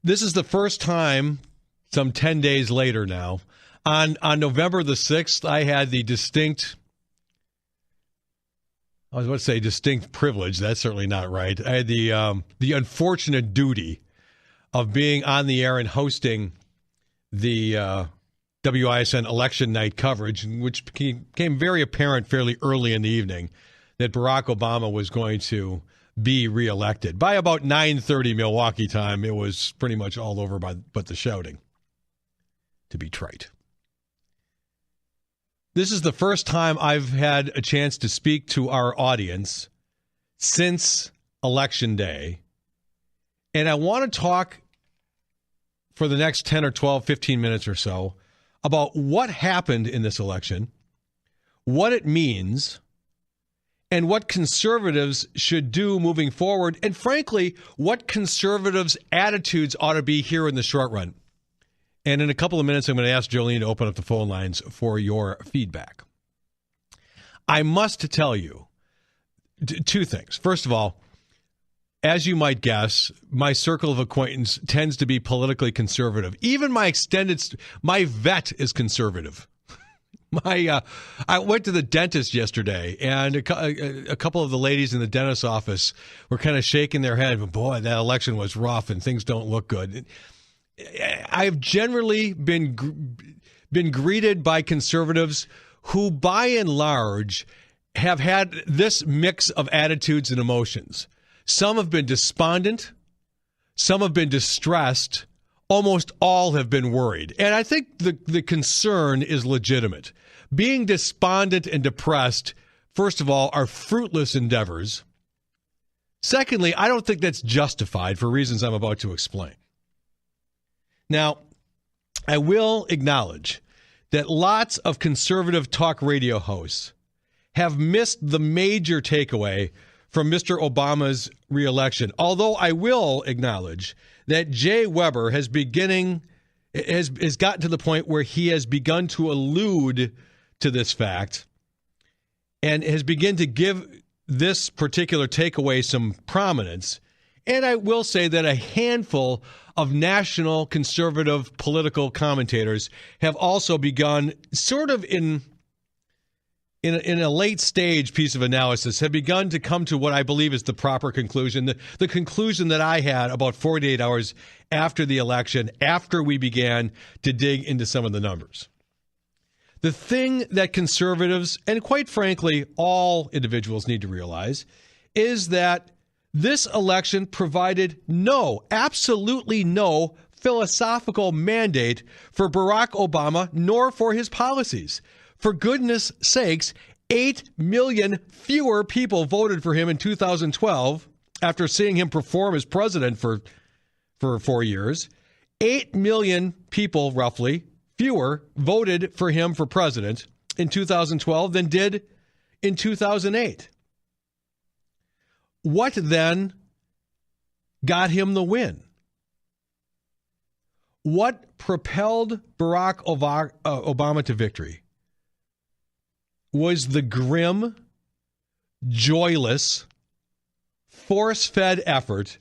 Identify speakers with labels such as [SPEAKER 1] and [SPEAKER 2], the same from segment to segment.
[SPEAKER 1] This is the first time, some 10 days later now, on November the 6th, I had the distinct privilege. That's certainly not right. I had the unfortunate duty of being on the air and hosting the WISN election night coverage, which became very apparent fairly early in the evening that Barack Obama was going to be reelected. By about 9:30 Milwaukee time, it was pretty much all over but the shouting, to be trite. This is the first time I've had a chance to speak to our audience since Election Day, and I want to talk for the next 10 or 12, 15 minutes or so about what happened in this election, what it means, and what conservatives should do moving forward, and frankly, what conservatives' attitudes ought to be here in the short run. And in a couple of minutes, I'm going to ask Jolene to open up the phone lines for your feedback. I must tell you two things. First of all, as you might guess, my circle of acquaintance tends to be politically conservative. Even my vet is conservative. I went to the dentist yesterday, and a couple of the ladies in the dentist's office were kind of shaking their head. Boy, that election was rough, and things don't look good. I've generally been greeted by conservatives who, by and large, have had this mix of attitudes and emotions. Some have been despondent. Some have been distressed. Almost all have been worried. And I think the concern is legitimate. Being despondent and depressed, first of all, are fruitless endeavors. Secondly, I don't think that's justified for reasons I'm about to explain. Now, I will acknowledge that lots of conservative talk radio hosts have missed the major takeaway from Mr. Obama's reelection, although I will acknowledge that Jay Weber has gotten to the point where he has begun to allude to this fact and has begun to give this particular takeaway some prominence. And I will say that a handful of national conservative political commentators have also begun, sort of in a late stage piece of analysis, have begun to come to what I believe is the proper conclusion, the conclusion that I had about 48 hours after the election, after we began to dig into some of the numbers. The thing that conservatives, and quite frankly, all individuals need to realize, is that this election provided absolutely no philosophical mandate for Barack Obama nor for his policies. For goodness sakes, 8 million fewer people voted for him in 2012 after seeing him perform as president for 4 years. 8 million people, roughly, fewer voted for him for president in 2012 than did in 2008. What then got him the win? What propelled Barack Obama to victory was the grim, joyless, force-fed effort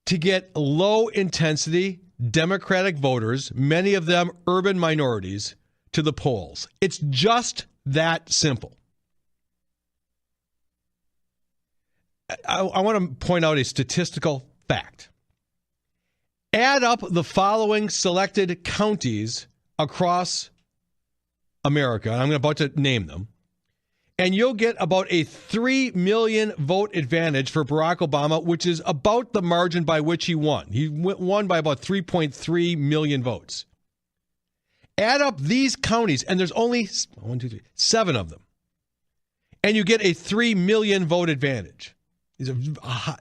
[SPEAKER 1] to get low-intensity Democratic voters, many of them urban minorities, to the polls. It's just that simple. I want to point out a statistical fact. Add up the following selected counties across America, and I'm about to name them, and you'll get about a 3 million vote advantage for Barack Obama, which is about the margin by which he won. He won by about 3.3 million votes. Add up these counties, and there's only 7 of them, and you get a 3 million vote advantage. These are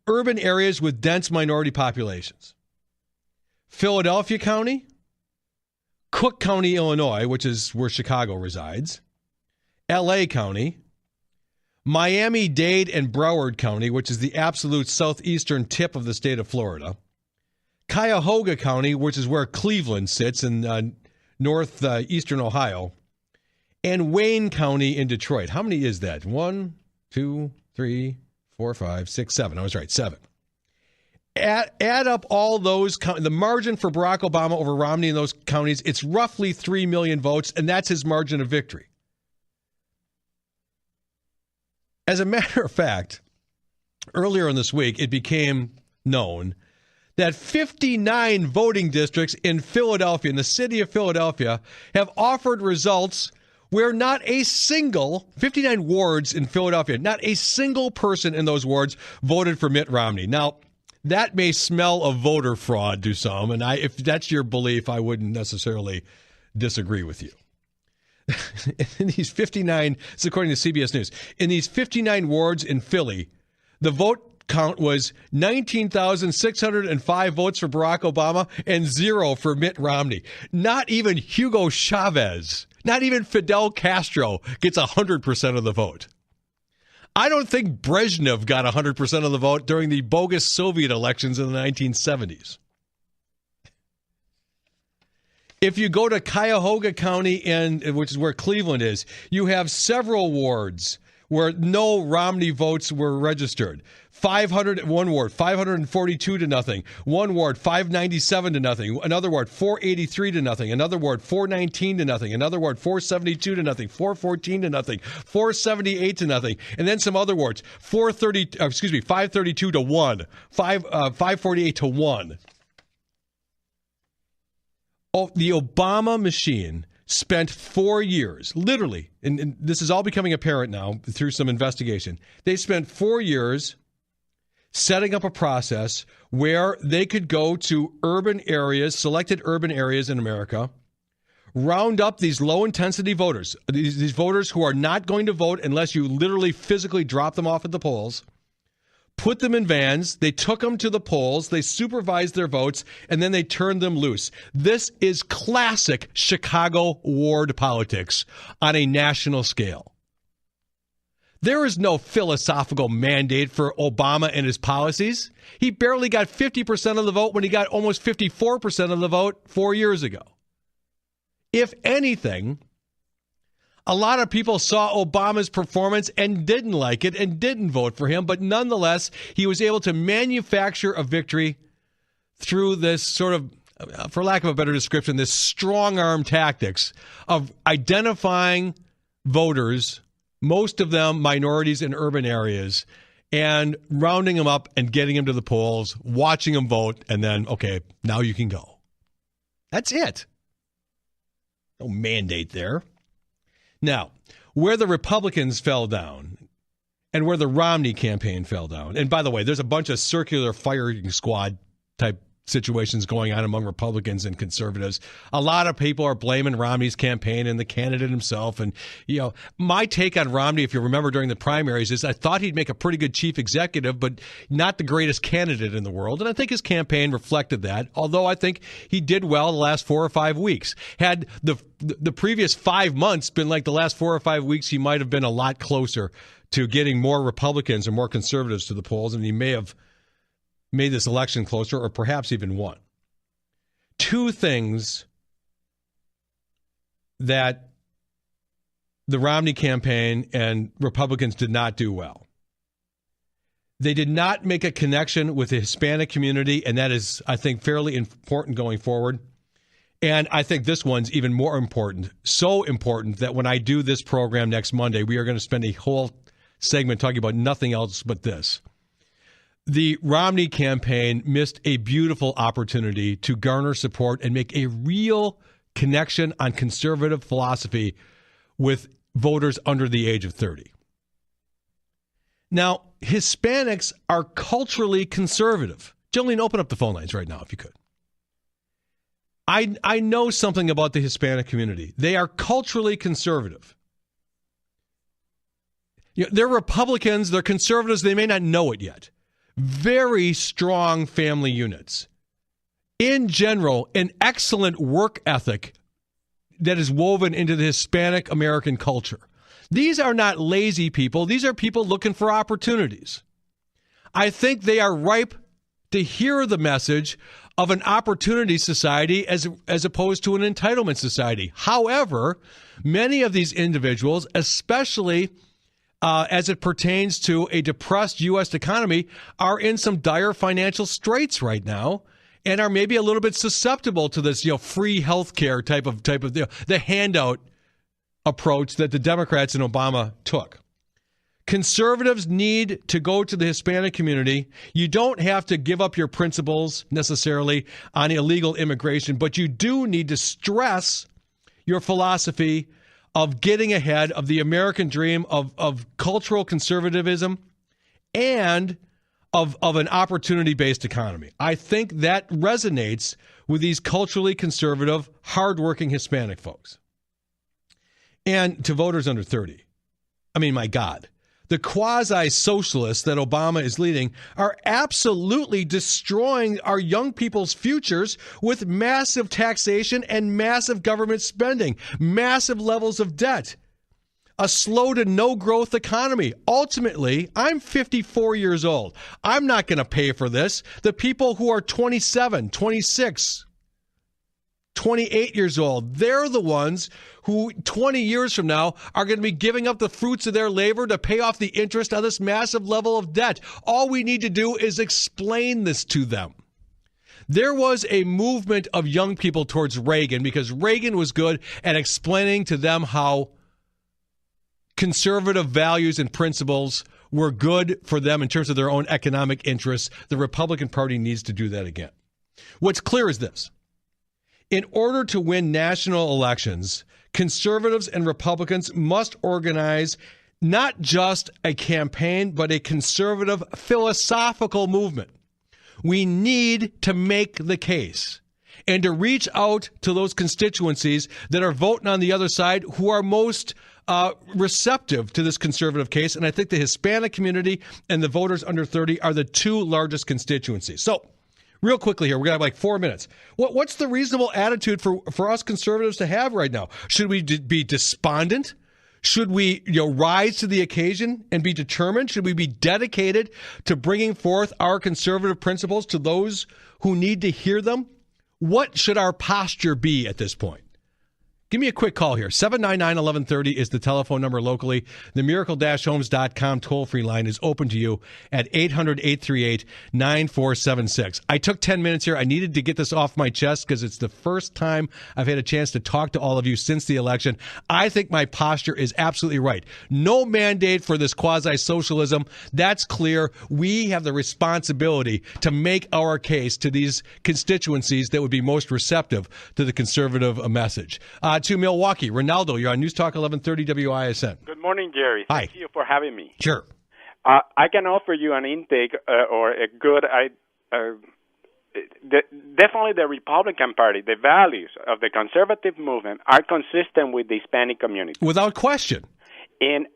[SPEAKER 1] urban areas with dense minority populations. Philadelphia County, Cook County, Illinois, which is where Chicago resides, L.A. County, Miami-Dade and Broward County, which is the absolute southeastern tip of the state of Florida, Cuyahoga County, which is where Cleveland sits in northeastern Ohio, and Wayne County in Detroit. How many is that? 1, 2, 3, 4, 5, 6, 7. I was right, 7. Add up all those, the margin for Barack Obama over Romney in those counties, it's roughly 3 million votes, and that's his margin of victory. As a matter of fact, earlier in this week, it became known that 59 voting districts in Philadelphia, in the city of Philadelphia, have offered results where not a single, 59 wards in Philadelphia, not a single person in those wards voted for Mitt Romney. Now, that may smell of voter fraud to some, and if that's your belief, I wouldn't necessarily disagree with you. In these 59, this is according to CBS News, in these 59 wards in Philly, the vote count was 19,605 votes for Barack Obama and 0 for Mitt Romney. Not even Hugo Chavez, not even Fidel Castro gets 100% of the vote. I don't think Brezhnev got 100% of the vote during the bogus Soviet elections in the 1970s. If you go to Cuyahoga County, which is where Cleveland is, you have several wards where no Romney votes were registered. 1 ward, 542 to nothing. One ward, 597 to nothing. Another ward, 483 to nothing. Another ward, 419 to nothing. Another ward, 472 to nothing. 414 to nothing. 478 to nothing. And then some other wards, 532 to 1. 548 to 1. Oh, the Obama machine spent 4 years, literally, and this is all becoming apparent now through some investigation. They spent 4 years setting up a process where they could go to urban areas, selected urban areas in America, round up these low-intensity voters, these voters who are not going to vote unless you literally physically drop them off at the polls, put them in vans, they took them to the polls, they supervised their votes, and then they turned them loose. This is classic Chicago ward politics on a national scale. There is no philosophical mandate for Obama and his policies. He barely got 50% of the vote when he got almost 54% of the vote 4 years ago. If anything, a lot of people saw Obama's performance and didn't like it and didn't vote for him, but nonetheless, he was able to manufacture a victory through this sort of, for lack of a better description, this strong-arm tactics of identifying voters, most of them minorities in urban areas, and rounding them up and getting them to the polls, watching them vote, and then, okay, now you can go. That's it. No mandate there. Now, where the Republicans fell down and where the Romney campaign fell down, and by the way, there's a bunch of circular firing squad type situations going on among Republicans and conservatives. A lot of people are blaming Romney's campaign and the candidate himself. And, you know, my take on Romney, if you remember during the primaries, is I thought he'd make a pretty good chief executive, but not the greatest candidate in the world. And I think his campaign reflected that, although I think he did well the last 4 or 5 weeks. Had the previous 5 months been like the last 4 or 5 weeks, he might have been a lot closer to getting more Republicans or more conservatives to the polls, and he may have made this election closer or perhaps even won. 2 things that the Romney campaign and Republicans did not do well. They did not make a connection with the Hispanic community, and that is, I think, fairly important going forward. And I think this one's even more important, so important that when I do this program next Monday, we are going to spend a whole segment talking about nothing else but this. The Romney campaign missed a beautiful opportunity to garner support and make a real connection on conservative philosophy with voters under the age of 30. Now, Hispanics are culturally conservative. Jolene, open up the phone lines right now if you could. I know something about the Hispanic community. They are culturally conservative. You know, they're Republicans, they're conservatives, they may not know it yet. Very strong family units. In general, an excellent work ethic that is woven into the Hispanic American culture. These are not lazy people. These are people looking for opportunities. I think they are ripe to hear the message of an opportunity society as opposed to an entitlement society. However, many of these individuals, especially as it pertains to a depressed U.S. economy, are in some dire financial straits right now, and are maybe a little bit susceptible to this, free health care type of the handout approach that the Democrats and Obama took. Conservatives need to go to the Hispanic community. You don't have to give up your principles necessarily on illegal immigration, but you do need to stress your philosophy of getting ahead of the American dream of cultural conservatism and of an opportunity-based economy. I think that resonates with these culturally conservative, hardworking Hispanic folks. And to voters under 30, I mean, my God, the quasi-socialists that Obama is leading are absolutely destroying our young people's futures with massive taxation and massive government spending, massive levels of debt, a slow to no growth economy. Ultimately, I'm 54 years old. I'm not going to pay for this. The people who are 27, 26, 28 years old, they're the ones who 20 years from now are going to be giving up the fruits of their labor to pay off the interest on this massive level of debt. All we need to do is explain this to them. There was a movement of young people towards Reagan because Reagan was good at explaining to them how conservative values and principles were good for them in terms of their own economic interests. The Republican Party needs to do that again. What's clear is this. In order to win national elections, conservatives and Republicans must organize not just a campaign, but a conservative philosophical movement. We need to make the case and to reach out to those constituencies that are voting on the other side who are most receptive to this conservative case. And I think the Hispanic community and the voters under 30 are the two largest constituencies. So, real quickly here, we're going to have like 4 minutes. What's the reasonable attitude for us conservatives to have right now? Should we be despondent? Should we rise to the occasion and be determined? Should we be dedicated to bringing forth our conservative principles to those who need to hear them? What should our posture be at this point? Give me a quick call here. 799-1130 is the telephone number locally. The miracle-homes.com toll-free line is open to you at 800-838-9476. I took 10 minutes here. I needed to get this off my chest because it's the first time I've had a chance to talk to all of you since the election. I think my posture is absolutely right. No mandate for this quasi-socialism. That's clear. We have the responsibility to make our case to these constituencies that would be most receptive to the conservative message. To Milwaukee, Ronaldo, you're on News Talk 1130 WISN.
[SPEAKER 2] Good morning, Jerry.
[SPEAKER 1] Hi.
[SPEAKER 2] Thank you for having me.
[SPEAKER 1] Sure.
[SPEAKER 2] I can offer you an intake or a good, definitely the Republican Party, the values of the conservative movement are consistent with the Hispanic community.
[SPEAKER 1] Without question.
[SPEAKER 2] And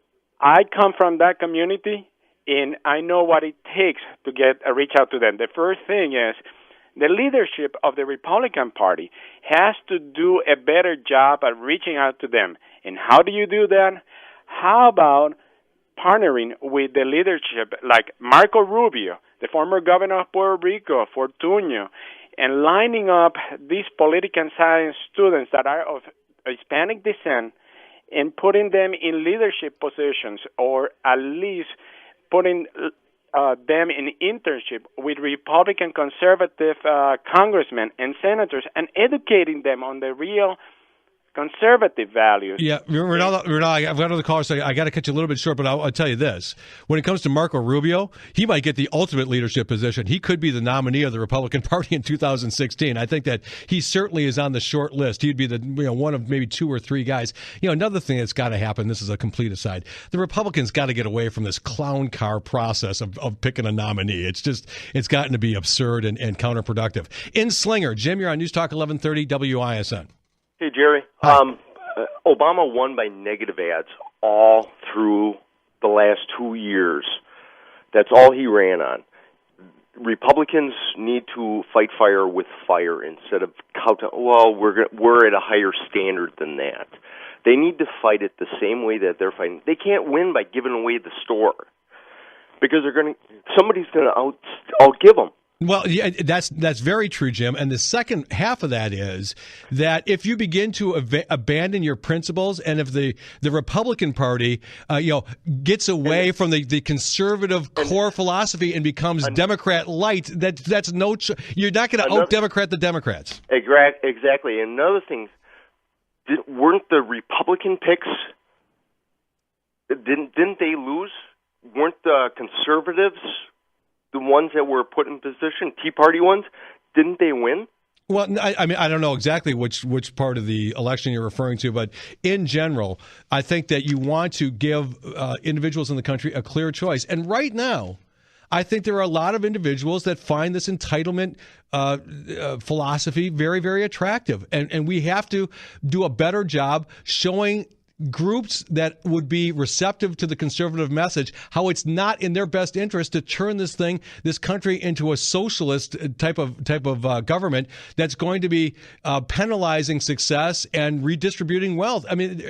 [SPEAKER 2] I come from that community, and I know what it takes to reach out to them. The first thing is, the leadership of the Republican Party has to do a better job at reaching out to them. And how do you do that? How about partnering with the leadership like Marco Rubio, the former governor of Puerto Rico, Fortunio, and lining up these political science students that are of Hispanic descent and putting them in leadership positions, or at least putting them in internship with Republican conservative congressmen and senators and educating them on the real conservative values.
[SPEAKER 1] Yeah, Ronaldo, I've got another caller, so I got to cut you a little bit short, but I'll tell you this. When it comes to Marco Rubio, he might get the ultimate leadership position. He could be the nominee of the Republican Party in 2016. I think that he certainly is on the short list. He'd be the one of maybe two or three guys. Another thing that's got to happen, this is a complete aside, the Republicans got to get away from this clown car process of picking a nominee. It's gotten to be absurd and counterproductive. In Slinger, Jim, you're on News Talk 1130 WISN.
[SPEAKER 3] Hey, Jerry. Obama won by negative ads all through the last 2 years. That's all he ran on. Republicans need to fight fire with fire instead of we're at a higher standard than that. They need to fight it the same way that they're fighting. They can't win by giving away the store because somebody's going to outgive them.
[SPEAKER 1] Well, yeah, that's very true, Jim. And the second half of that is that if you begin to abandon your principles, and if the Republican Party, gets away from the conservative core philosophy and becomes Democrat light, that's you're not going to out-Democrat the Democrats.
[SPEAKER 3] Exactly. And another thing, weren't the Republican picks? Didn't they lose? Weren't the conservatives the ones that were put in position, Tea Party ones? Didn't they win?
[SPEAKER 1] Well, I mean, I don't know exactly which part of the election you're referring to, but in general, I think that you want to give individuals in the country a clear choice. And right now, I think there are a lot of individuals that find this entitlement philosophy very, very attractive. And we have to do a better job showing groups that would be receptive to the conservative message how it's not in their best interest to turn this country into a socialist type of government that's going to be penalizing success and redistributing wealth. I mean,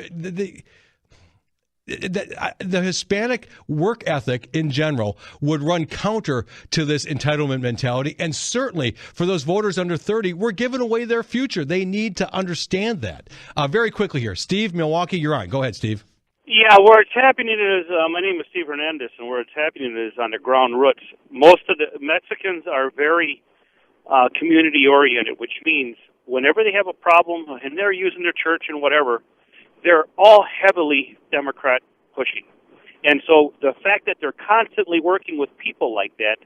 [SPEAKER 1] the Hispanic work ethic in general would run counter to this entitlement mentality. And certainly for those voters under 30, we're giving away their future. They need to understand that. Very quickly here, Steve, Milwaukee, you're on. Go ahead, Steve.
[SPEAKER 4] Yeah, where it's happening is, my name is Steve Hernandez, and where it's happening is on the ground roots. Most of the Mexicans are very community-oriented, which means whenever they have a problem and they're using their church and whatever, they're all heavily Democrat pushing. And so the fact that they're constantly working with people like that,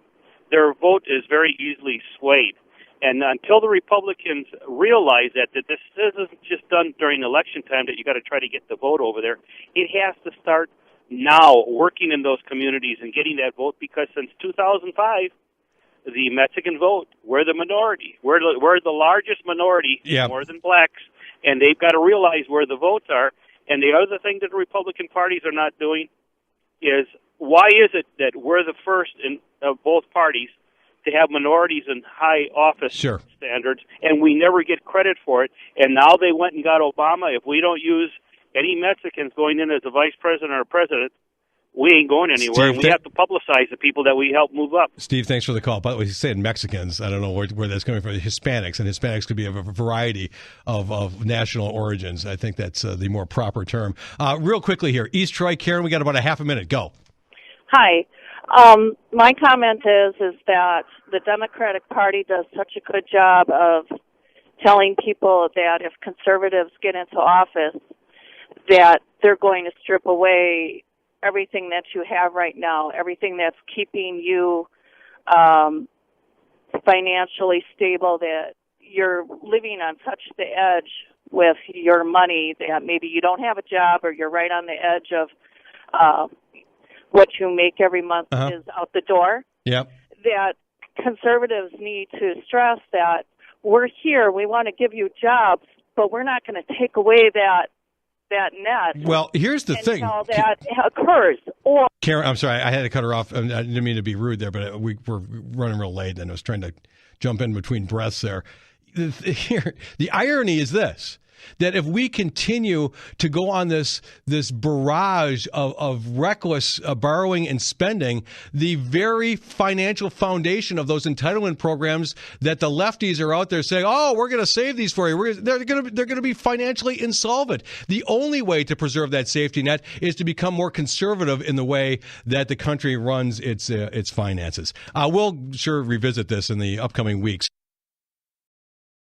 [SPEAKER 4] their vote is very easily swayed. And until the Republicans realize that this isn't just done during election time, that you got to try to get the vote over there, it has to start now working in those communities and getting that vote, because since 2005, the Mexican vote, we're the minority. We're the largest minority, more than blacks. And they've got to realize where the votes are. And the other thing that the Republican parties are not doing is, why is it that we're the first of both parties to have minorities in high office standards, and we never get credit for it? And now they went and got Obama. If we don't use any Mexicans going in as a vice president or president, we ain't going anywhere. Steve, we have to publicize the people that we help move up.
[SPEAKER 1] Steve, thanks for the call. By the way, he's saying Mexicans. I don't know where that's coming from. Hispanics, and Hispanics could be of a variety of national origins. I think that's the more proper term. Real quickly here, East Troy, Karen, we got about a half a minute. Go.
[SPEAKER 5] Hi. My comment is that the Democratic Party does such a good job of telling people that if conservatives get into office, that they're going to strip away everything that you have right now, everything that's keeping you financially stable, that you're living on such the edge with your money that maybe you don't have a job, or you're right on the edge of what you make every month is out the door.
[SPEAKER 1] Yep.
[SPEAKER 5] That conservatives need to stress that we're here, we want to give you jobs, but we're not going to take away that net.
[SPEAKER 1] Well, here's the thing.
[SPEAKER 5] Until that occurs. Or
[SPEAKER 1] Karen, I'm sorry, I had to cut her off. I didn't mean to be rude there, but we're running real late, and I was trying to jump in between breaths there. The irony is this, that if we continue to go on this barrage of reckless borrowing and spending, the very financial foundation of those entitlement programs that the lefties are out there saying, "Oh, we're going to save these for you," they're going to be financially insolvent. The only way to preserve that safety net is to become more conservative in the way that the country runs its finances. We'll sure revisit this in the upcoming weeks.